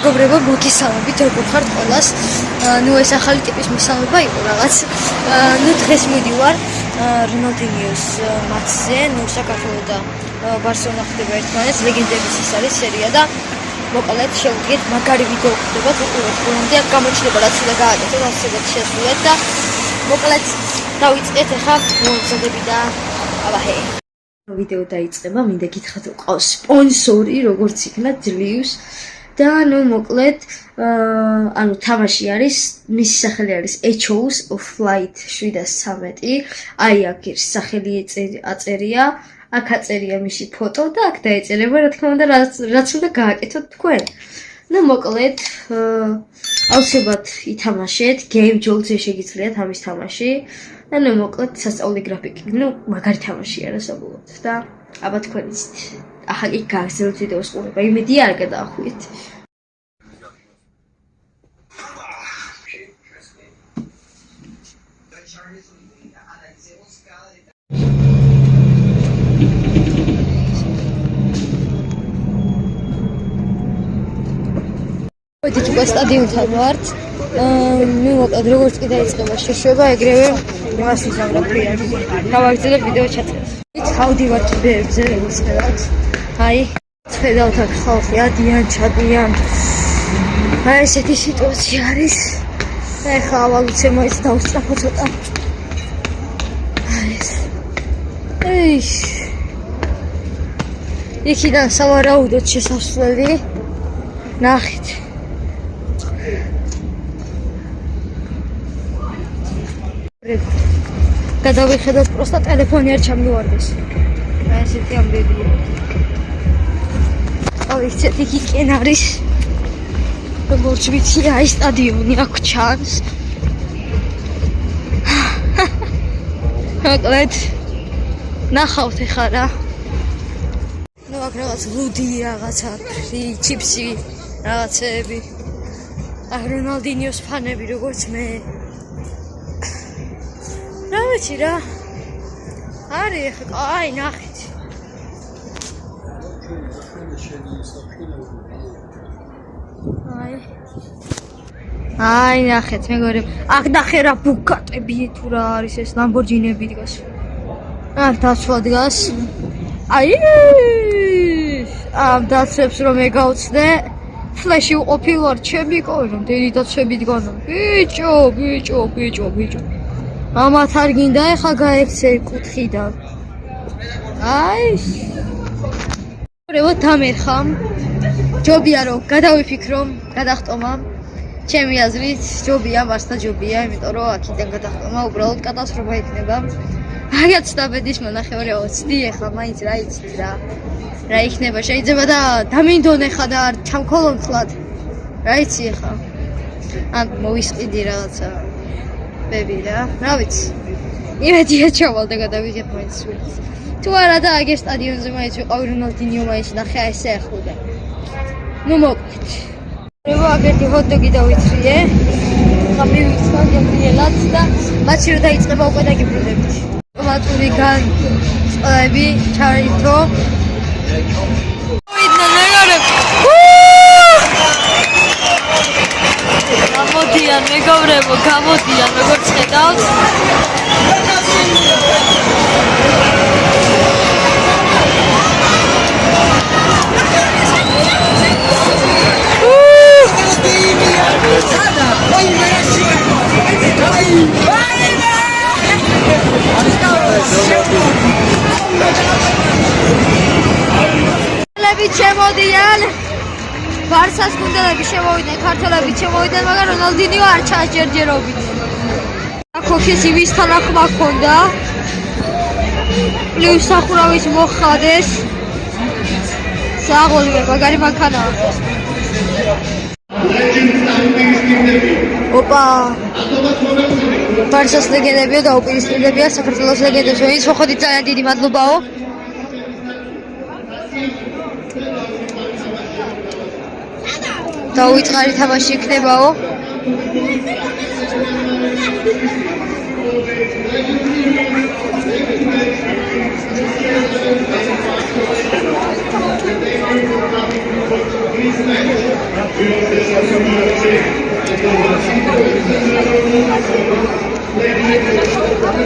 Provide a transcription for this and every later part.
მეგობრებო, მოგესალმებით, როგორ ხართ ყველას. ნუ ეს ახალი ტიპის მისამება იყო რაღაც. ნუ დღეს მივიდივარ რონალდინიოს მატჩზე, ნუ საქართველოს და ბარსელონა ხდება ერთმანეთს, ლეგენდების ის არის სერია და მოკლედ შევდგეთ მაგარი ვიდეო ხდება უყურეთ ბოლომდე, გამოჩნდება რაც უნდა გააკეთოთ, ასეთად შესრულეთ და მოკლედ დავიწყეთ ახლა მომწოდები და აბაჰე. ვიდეო დაიწყება, მინდა გითხრათ რომ ყავს სპონსორი, როგორც იქნა ძლივს და ნუ მოკლედ ანუ თამაში არის, მისი სახელი არის Echoes of Flight 713. აი აქ ის სახელი აწერია, აქ აწერია მისი ფოტო და აქ დაეწერება რა თქმა უნდა რაც უნდა გააკეთოთ თქვენ. ნუ მოკლედ აუცილებლად ითამაშეთ, Game Jolt-ზე შეგიძლიათ ამის თამაში. ანუ მოკლედ სასწაული გრაფიკი, ნუ მაგარი თამაშია რა საბოლოოდ და აბა თქვენ იცით. ახლა კი გააგრძელოთ ვიდეოს ყურება, იმედია არ გადაახვიეთ. მოდით უკვე სტადიონთან ვართ. ნუ მოკლედ როგორც კი დაიწყება შეშვება, ეგრევე იმას ვიზამრებია. გავაგრძელებ ვიდეო ჩაწერას. ავდივართ ბერებზე, როგორც ხედავთ. აი, ხედავთ აქ ხალხი ადიან, ჩადიან. აი ესეთი სიტუაცია არის. ეხლა ავალუცე მოიც დავსწრაფო ცოტა. აი ეს. ეიშ. იქიდან სავარაუდოდ შესასვლელი. ნახეთ. გადავიხედოთ პროსტა ტელეფონი არ ჩამივარდეს. აი ესეთი ამბებია. აი ესეთი კენ არის. როგორც ვიცი, აი სტადიონი აქ ჩანს. მოკლედ ნახავთ ეხლა რა. ნუ აქ რაღაც ლუდი რაღაცა, ჩიპსი, რაღაცები. აი რონალდინიოს ფანები როგორც მე. რა ვიცი რა. არის ეხლა, აი ნახეთ. აი ნახეთ მეგობრებო. აქ ნახე რა ბუგატები თუ რა არის ეს ლამბორჯინები დგას. აქ დაცვა დგას. აი ამ დაცვებს რომ ეგავწდე ფლეში უყოფილვარ ჩემი კოვი რომ დედი დაცვები დგანო. ბიჭო. ამათ არ გინდა ეხა გაექცე კუთხიდან. აი მეგობრებო დამერხამ. ჯობია რომ გადავიფიქრო, გადახტომა. ჩემი აზრით ჯობია, მარსთა ჯობია, იმიტომ რომ აქიდან გადახტომა უბრალოდ კატასტროფა იქნება. მაგაც დაბედის მონახევარი ვოცდი ეხლა მაინც რა იცით რა. რა იქნება შეიძლება და დამინდონ ეხლა და არ ჩამქოლონ ხლად. რა იცი ეხლა. ან მოვისყიდი რაღაცა. ბები რა. რა ვიცი. იმედია ჩავალ და გადავიღებ მაინც სულს. თუ არა და აგერ სტადიონზე მაინც ვიყავი რონალდინიო მაინც ნახე აი ესე ახლდა. ნუ მოკლედ. როა აგერთი ჰოთ-დოგი დავიცრიე. ხა მივიცვა გემრიელად და მათში რომ დაიწყება უკვე დაგიბრუნებით. კლატური განწყლები ჩარითო. ვიდნა მეგობრებო. გამოდიან მეგობრებო, გამოდიან როგორც ხედავთ. შემოდიან ბარსას გუნდელები შემოვიდნენ, ქართველები შემოვიდნენ, მაგრამ რონალდინიო არ ჩაჯერჯერობით. აქოქეს იმისთან ახმა ჰქონდა. პლუს სახურავის მოხადეს. საღოლივე მაგარი მანქანაა. ოპა. ბარსას ლეგენდებია და უპირისპირდებიან საქართველოს ლეგენდებს, ვინც მოხდით ძალიან დიდი მადლობაო. დაუიწყარი თამაში იქნებაო.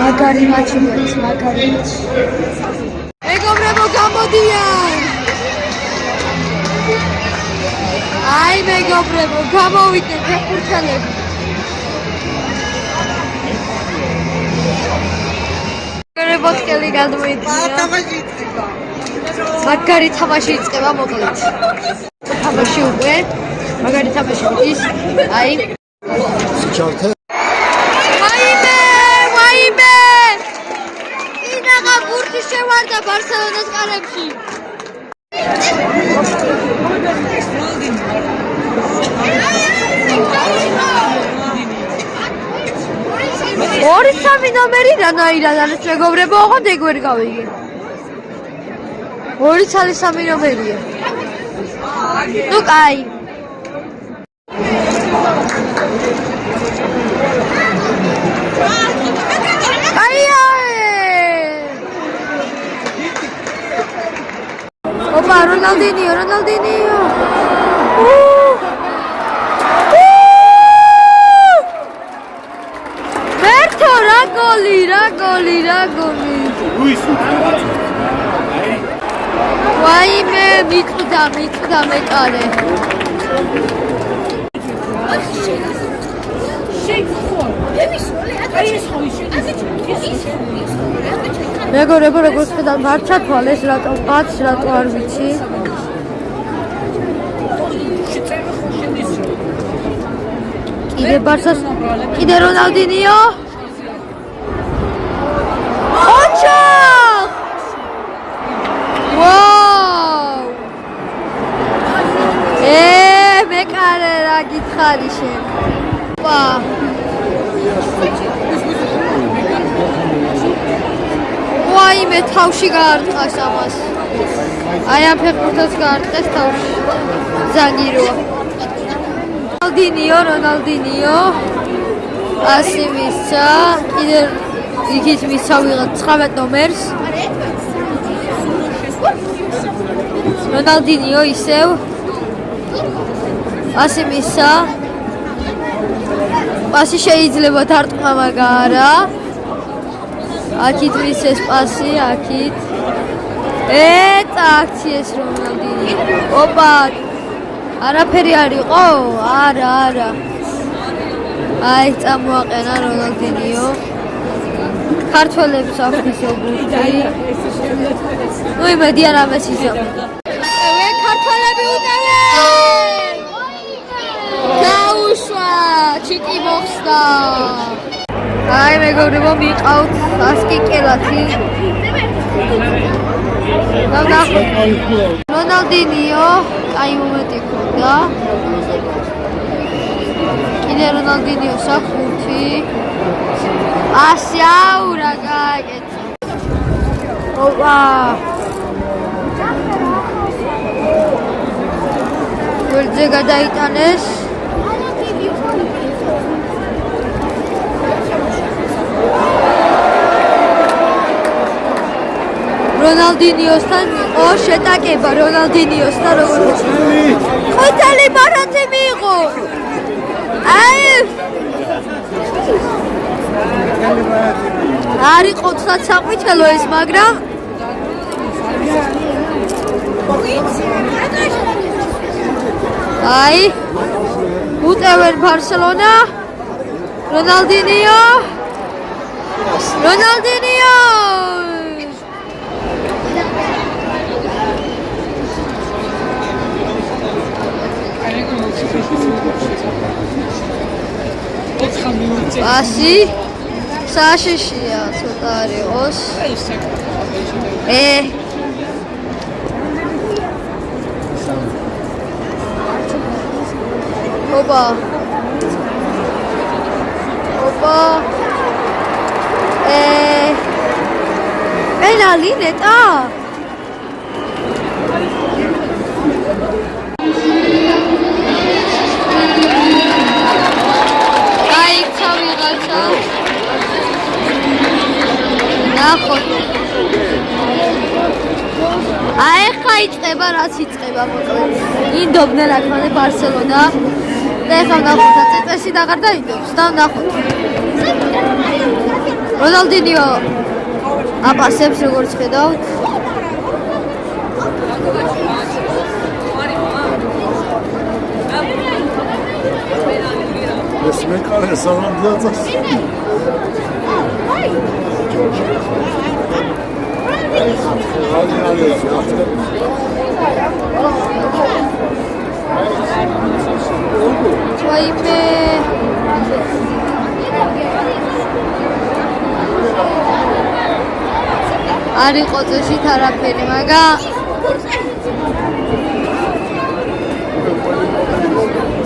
მაგარი მატჩი მოდის, მაგარი მატჩი. მეგობრებო, გამოდიან! აი მეგობრებო, გამოვიდნენ ფეხბურთელები. მეგობრებო, გადმოიდგინე. მაგარი თამაში იწყება მოკლედ. თამაში უკვე, მაგარი თამაში მოდის. აი. ვაიმე! ინაღა ბურთი შევარდა ბარსელონას კარებში. ორი სამი ნომერი რანაირად არის მეგობრებო, ოღონდ ეგ ვერ გავიგე. ორი ცალი სამი ნომერია. ნუ კაი. Opa, Ronaldinho. Berto, ragoli. Vaime, mitquda mekare. მეგობრებო, როგორც ხედავთ, არ ჩათვალეს, რატომ არ ვიცი. კიდე ბარსას, კიდე რონალდინიო. ოჩახ! ვაუ! მეკარე რა გითხარი შენ. ვა! ვაიმე, თავში გაარტყას ამას. აი ამ ფეხბურთელს გაარტყეს თავში. ზაგიროა. რონალდინიო. ასე მისცა. კიდე იქით მისცა ვიღაც 19 ნომერს. რონალდინიო ისევ. ასე მისცა. პასი შეიძლება დარტყმა, მაგრამ არა. აქით მისცეს პასი, აქით. აქციეს რონალდინიო. ოპა! არაფერი არ იყო? არა. აი, წამოაყენა რონალდინიო. ქართველებს აქვს ისო ბურთი. ნუ იმედი არ ამესიზო. ქართველები უტევენ! გაუშვა! ჩიტი მოხსნა! აი მეგობრებო, მიყავთ ასკი კელათი. რონალდინიო, აი მომენტი ქონდა. კიდე რონალდინიოს აქვს ხუთი. ასე აურა გააკეთა. ოპა! გოლზე გადაიტანეს. რონალდინიოსთან იყო შეტაკება, რონალდინიოსთან როგორც ხუთალი ბარათი მიიღო. აი არ იყო ცხად საყვითელო ეს, მაგრამ აი უტევენ ბარსელონა. რონალდინიო. Asi, საშიშია ცოტა არ იყოს. ოპა. პენალი ნეტა. ნახოთ. აი ხა დაიწყება, რაც იწყება მოკლედ. ინდობდნენ აქამდე ბარსელონა. და ეხლა ნახოთ წესი და აღარ დაინდობს და ნახოთ. რონალდინიო აპასებს როგორც ხედავთ. ეს მეკარე სალამდიაწას ვაიმე არ იყო წესით არაფერი, მაგრამ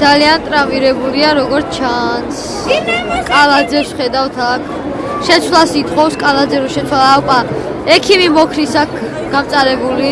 ძალიან ტრავმირებულია როგორც ჩანს. კალაძეს ხედავთ აქ. შეცვლას ითხოვს კალაძე რო შეცვალა. ოპა, ექიმი მოქრის აქ გამწარებული.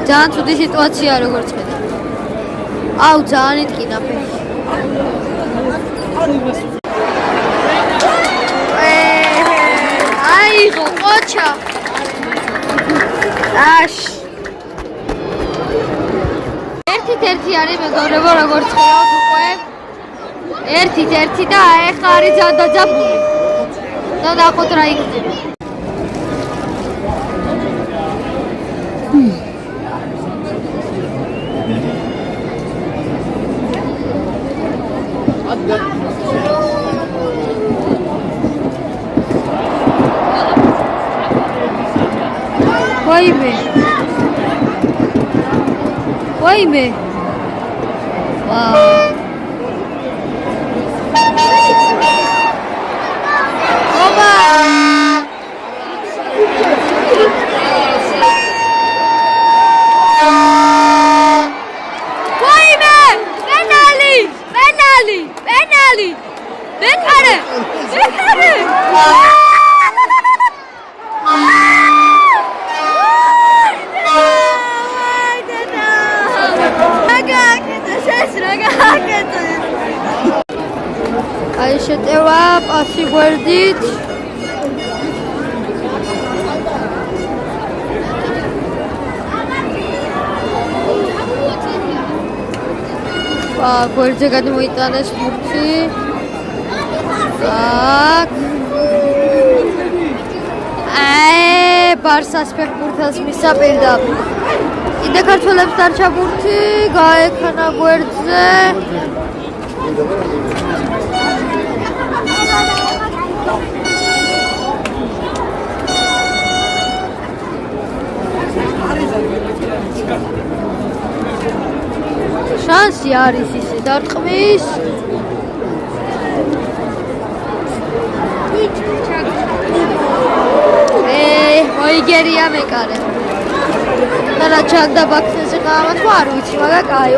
ძალიან ცუდი სიტუაცია როგორც ხედავთ. აუ, ძალიან იტკინა ფეხი. აიღო ყოჩა. აშ ერთი არის მეგობრებო როგორც ხედავთ უკვე ერთი და ეხლა არის ძალიან დაძაბული და ნახოთ რა იქნება. ვაიმე ვაუ ოპა ვაიმე პენალი ბეკარე აი შეტევა პასი გვერდით. გვერდზე გადმოიტანეს ფურცი. აქ ბარსას ფეხბურთელს მისცა პირდაპირ. კიდე ქართველებს დარჩა ბურთი, გაექნა გვერდზე. შანსი არის ისე დარტყმის. მოიგერია მეკარე. და რა ჩაგდა ბაქცეზე ყავათო არ ვიცი, მაგრამ კაი.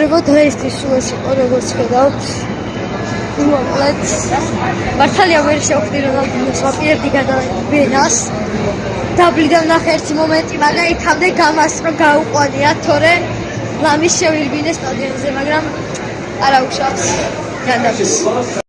რეგო დღეისთვის სულ ეს იყო როგორც ხედავთ. მოკლედ მართალია ვერ შევხვდი რონალდინოს ვაპირებდი გადავიდას. დაბლიდან ნახე ერთი მომენტი, მაგრამ იქამდე გამას რომ გაუყვანია, თორე ლამის შევილბინე სტადიონზე, მაგრამ არა უშავს. გადავის.